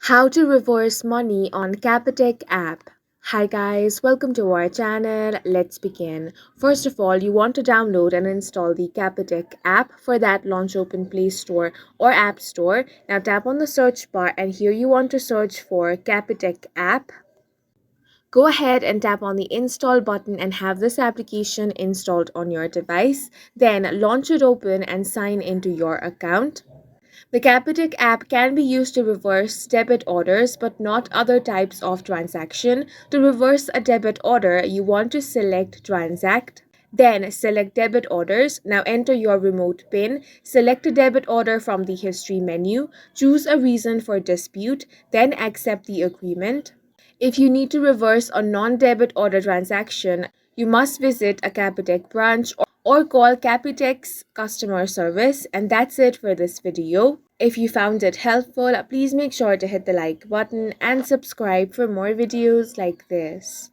How to reverse money on Capitec app. Hi guys, welcome to our channel. Let's begin. First of all, you want to download and install the Capitec app. For that, launch open Play Store or App Store. Now tap on the search bar and here you want to search for Capitec app. Go ahead and tap on the install button and have this application installed on your device. Then launch it open and sign into your account. The Capitec app can be used to reverse debit orders but not other types of transaction. To reverse a debit order, you want to select Transact. Then select debit orders. Now enter your remote PIN. Select a debit order from the history menu. Choose a reason for dispute. Then accept the agreement. If you need to reverse a non-debit order transaction, you must visit a Capitec branch or call Capitec's customer service. And that's it for this video. If you found it helpful, please make sure to hit the like button and subscribe for more videos like this.